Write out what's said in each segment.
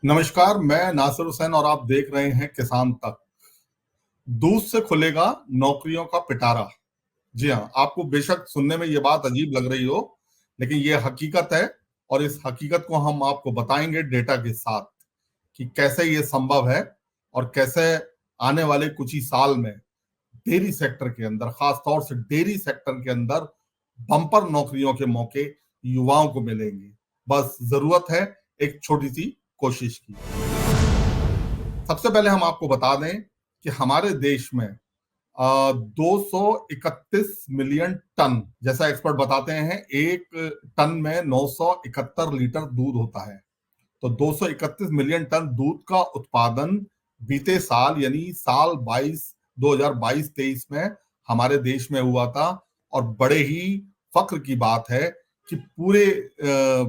नमस्कार, मैं नासिर हुसैन और आप देख रहे हैं किसान तक। दूध से खुलेगा नौकरियों का पिटारा। जी हाँ, आपको बेशक सुनने में ये बात अजीब लग रही हो, लेकिन ये हकीकत है और इस हकीकत को हम आपको बताएंगे डेटा के साथ कि कैसे ये संभव है और कैसे आने वाले कुछ ही साल में डेयरी सेक्टर के अंदर, खास तौर से डेयरी सेक्टर के अंदर बम्पर नौकरियों के मौके युवाओं को मिलेंगे। बस जरूरत है एक छोटी सी कोशिश की। सबसे पहले हम आपको बता दें कि हमारे देश में 231 मिलियन टन, जैसा एक्सपर्ट बताते हैं, एक टन में 971 लीटर दूध होता है। तो 231 मिलियन टन दूध का उत्पादन बीते साल यानी साल 2022-23 में हमारे देश में हुआ था। और बड़े ही फख्र की बात है कि पूरे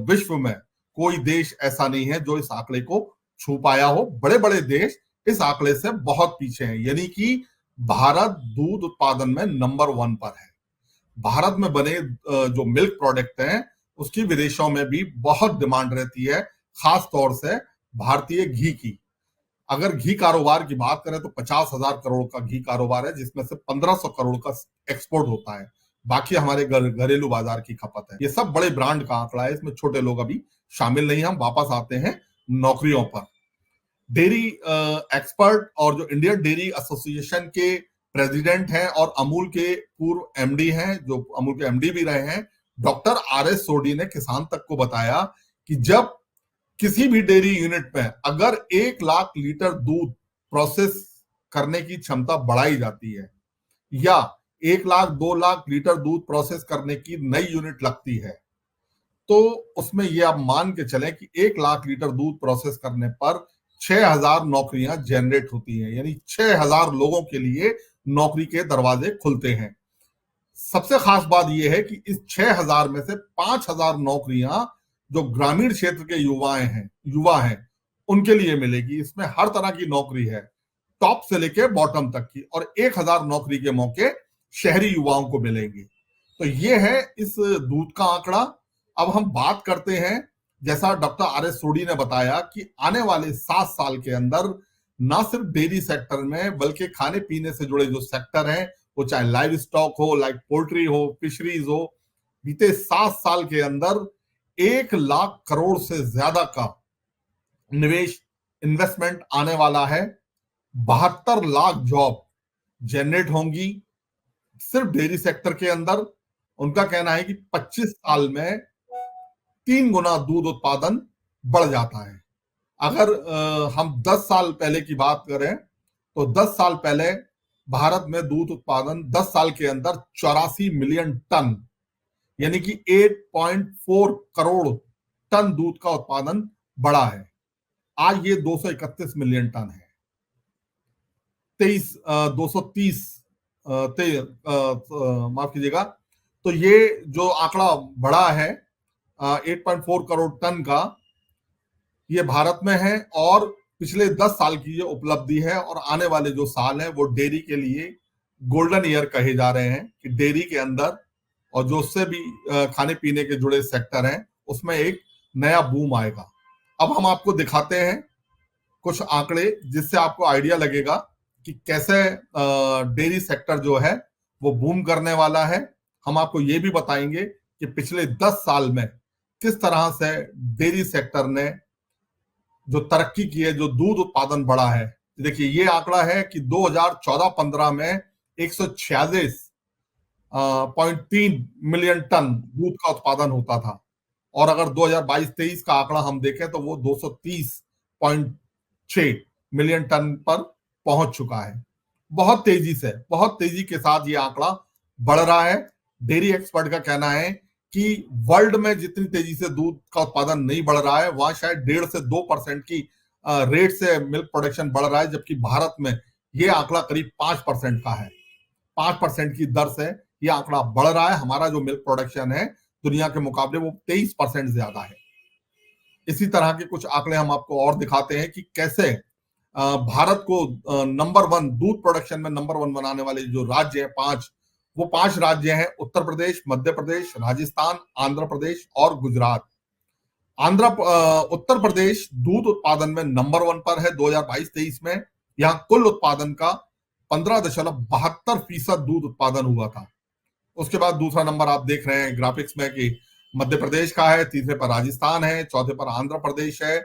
विश्व में कोई देश ऐसा नहीं है जो इस आंकड़े को छू पाया हो। बड़े बड़े देश इस आंकड़े से बहुत पीछे हैं, यानी कि भारत दूध उत्पादन में नंबर 1 पर है। भारत में बने जो मिल्क प्रोडक्ट हैं उसकी विदेशों में भी बहुत डिमांड रहती है, खास तौर से भारतीय घी की। अगर घी कारोबार की बात करें तो 50,000 करोड़ का घी कारोबार है, जिसमें से 1,500 करोड़ का एक्सपोर्ट होता है। बाकी हमारे घरेलू बाजार की खपत है। ये सब बड़े ब्रांड का आंकड़ा है, इसमें छोटे लोग अभी शामिल नहीं। हम वापस आते हैं नौकरियों पर। डेयरी एक्सपर्ट और जो इंडियन डेयरी एसोसिएशन के प्रेसिडेंट हैं और अमूल के पूर्व एमडी हैं, जो अमूल के एमडी भी रहे हैं, डॉक्टर आर.एस. सोडी ने किसान तक को बताया कि जब किसी भी डेयरी यूनिट में अगर 1 लाख लीटर दूध प्रोसेस करने की क्षमता बढ़ाई जाती है या 1 लाख 2 लाख लीटर दूध प्रोसेस करने की नई यूनिट लगती है, तो उसमें ये आप मान के चलें कि 1 लाख लीटर दूध प्रोसेस करने पर 6,000 नौकरियां जनरेट होती हैं, यानी 6,000 लोगों के लिए नौकरी के दरवाजे खुलते हैं। सबसे खास बात यह है कि इस 6,000 में से 5,000 नौकरियां जो ग्रामीण क्षेत्र के युवा हैं उनके लिए मिलेगी। इसमें हर तरह की नौकरी है, टॉप से लेके बॉटम तक की, और 1,000 नौकरी के मौके शहरी युवाओं को मिलेंगे। तो ये है इस दूध का आंकड़ा। अब हम बात करते हैं, जैसा डॉक्टर आर.एस. सोडी ने बताया, कि आने वाले 7 साल के अंदर ना सिर्फ डेयरी सेक्टर में बल्कि खाने पीने से जुड़े जो सेक्टर हैं, वो चाहे लाइव स्टॉक हो, लाइक पोल्ट्री हो, फिशरीज हो, बीते 7 साल के अंदर 1 लाख करोड़ से ज्यादा का निवेश, इन्वेस्टमेंट आने वाला है। 72 लाख जॉब जनरेट होंगी सिर्फ डेयरी सेक्टर के अंदर। उनका कहना है कि 25 साल में 3 गुना दूध उत्पादन बढ़ जाता है। अगर हम 10 साल पहले की बात करें तो 10 साल पहले भारत में दूध उत्पादन 10 साल के अंदर 84 मिलियन टन, यानी कि 8.4 करोड़ टन दूध का उत्पादन बढ़ा है। आज ये 231 मिलियन टन है। 230 माफ कीजिएगा। तो ये जो आंकड़ा बढ़ा है 8.4 करोड़ टन का, ये भारत में है और पिछले 10 साल की ये उपलब्धि है। और आने वाले जो साल हैं वो डेयरी के लिए गोल्डन ईयर कहे जा रहे हैं, कि डेयरी के अंदर और जो उससे भी खाने पीने के जुड़े सेक्टर हैं उसमें एक नया बूम आएगा। अब हम आपको दिखाते हैं कुछ आंकड़े जिससे आपको आइडिया लगेगा कि कैसे डेयरी सेक्टर जो है वो बूम करने वाला है। हम आपको ये भी बताएंगे कि पिछले 10 साल में किस तरह से डेयरी सेक्टर ने जो तरक्की की है, जो दूध उत्पादन बढ़ा है। देखिए, ये आंकड़ा है कि 2014-15 में 146.3 मिलियन टन दूध का उत्पादन होता था, और अगर 2022-23 का आंकड़ा हम देखें तो वो 230.6 मिलियन टन पर पहुंच चुका है। बहुत तेजी के साथ ये आंकड़ा बढ़ रहा है। डेयरी एक्सपर्ट का कहना है कि वर्ल्ड में जितनी तेजी से दूध का उत्पादन नहीं बढ़ रहा है, वहां शायद 1.5 से 2% की रेट से मिल्क प्रोडक्शन बढ़ रहा है, जबकि भारत में यह आंकड़ा करीब 5% का है। 5% की दर से यह आंकड़ा बढ़ रहा है। हमारा जो मिल्क प्रोडक्शन है दुनिया के मुकाबले वो 23% ज्यादा है। इसी तरह के कुछ आंकड़े हम आपको और दिखाते हैं कि कैसे भारत को नंबर 1 दूध प्रोडक्शन में नंबर 1 बनाने वाले जो राज्य है 5, वो 5 राज्य हैं: उत्तर प्रदेश, मध्य प्रदेश, राजस्थान, आंध्र प्रदेश और गुजरात। उत्तर प्रदेश दूध उत्पादन में नंबर 1 पर है 2022-23 में। यहां कुल उत्पादन का 15.72% दूध उत्पादन हुआ था। उसके बाद दूसरा नंबर आप देख रहे हैं ग्राफिक्स में कि मध्य प्रदेश का है, तीसरे पर राजस्थान है, चौथे पर आंध्र प्रदेश है,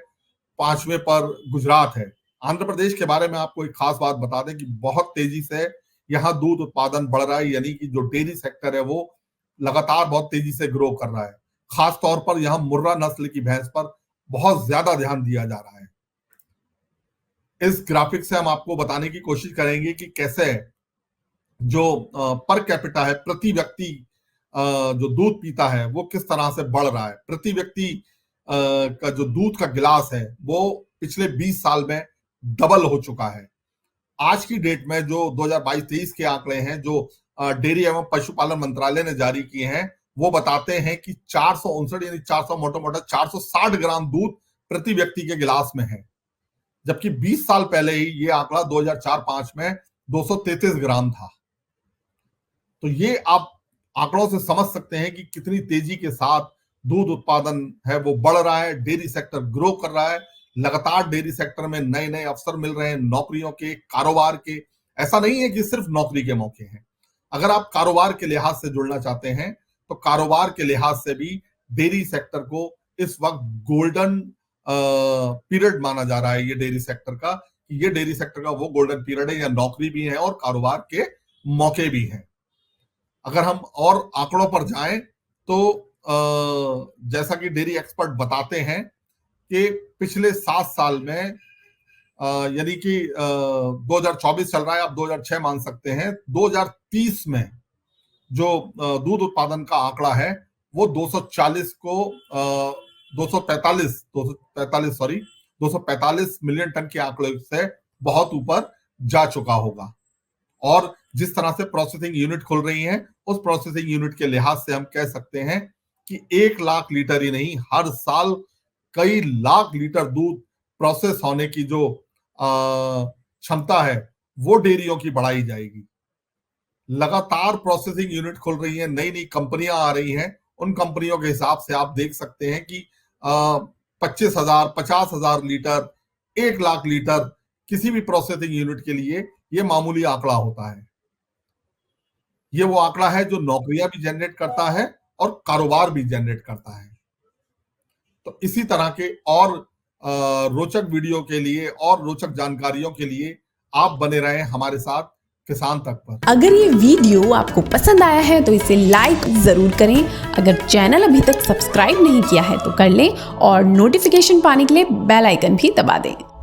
पांचवें पर गुजरात है। आंध्र प्रदेश के बारे में आपको एक खास बात बता दें कि बहुत तेजी से यहाँ दूध उत्पादन बढ़ रहा है, यानी कि जो डेयरी सेक्टर है वो लगातार बहुत तेजी से ग्रो कर रहा है। खास तौर पर यहाँ मुर्रा नस्ल की भैंस पर बहुत ज्यादा ध्यान दिया जा रहा है। इस ग्राफिक से हम आपको बताने की कोशिश करेंगे कि कैसे जो पर कैपिटा है, प्रति व्यक्ति जो दूध पीता है वो किस तरह से बढ़ रहा है। प्रति व्यक्ति का जो दूध का गिलास है वो पिछले 20 साल में डबल हो चुका है। आज की डेट में जो 2022-23 के आंकड़े हैं जो डेयरी एवं पशुपालन मंत्रालय ने जारी किए हैं वो बताते हैं कि 459 यानी 400 मोटा 460 ग्राम दूध प्रति व्यक्ति के गिलास में है, जबकि 20 साल पहले ही ये आंकड़ा 2004-05 में 233 ग्राम था। तो ये आप आंकड़ों से समझ सकते हैं कि कितनी तेजी के साथ दूध उत्पादन है वो बढ़ रहा है, डेयरी सेक्टर ग्रो कर रहा है। लगातार डेयरी सेक्टर में नए नए अवसर मिल रहे हैं, नौकरियों के, कारोबार के। ऐसा नहीं है कि सिर्फ नौकरी के मौके हैं। अगर आप कारोबार के लिहाज से जुड़ना चाहते हैं तो कारोबार के लिहाज से भी डेयरी सेक्टर को इस वक्त गोल्डन पीरियड माना जा रहा है। ये डेयरी सेक्टर का वो गोल्डन पीरियड है, या नौकरी भी है और कारोबार के मौके भी हैं। अगर हम और आंकड़ों पर जाएं तो जैसा कि डेयरी एक्सपर्ट बताते हैं कि पिछले 7 साल में यानी कि 2024 चल रहा है, आप 2006 मान सकते हैं, 2030 में जो दूध उत्पादन का आंकड़ा है वो 245 मिलियन टन के आंकड़े से बहुत ऊपर जा चुका होगा। और जिस तरह से प्रोसेसिंग यूनिट खुल रही हैं, उस प्रोसेसिंग यूनिट के लिहाज से हम कह सकते हैं कि 1 लाख लीटर ही नहीं, हर साल कई लाख लीटर दूध प्रोसेस होने की जो क्षमता है वो डेयरियों की बढ़ाई जाएगी। लगातार प्रोसेसिंग यूनिट खुल रही है, नई नई कंपनियां आ रही हैं। उन कंपनियों के हिसाब से आप देख सकते हैं कि 25,000, 50,000 लीटर, 1 लाख लीटर किसी भी प्रोसेसिंग यूनिट के लिए ये मामूली आंकड़ा होता है। ये वो आंकड़ा है जो नौकरियां भी जनरेट करता है और कारोबार भी जनरेट करता है। तो इसी तरह के और रोचक वीडियो के लिए और रोचक जानकारियों के लिए आप बने रहें हमारे साथ किसान तक पर। अगर ये वीडियो आपको पसंद आया है तो इसे लाइक जरूर करें। अगर चैनल अभी तक सब्सक्राइब नहीं किया है तो कर लें और नोटिफिकेशन पाने के लिए बेल आइकन भी दबा दें।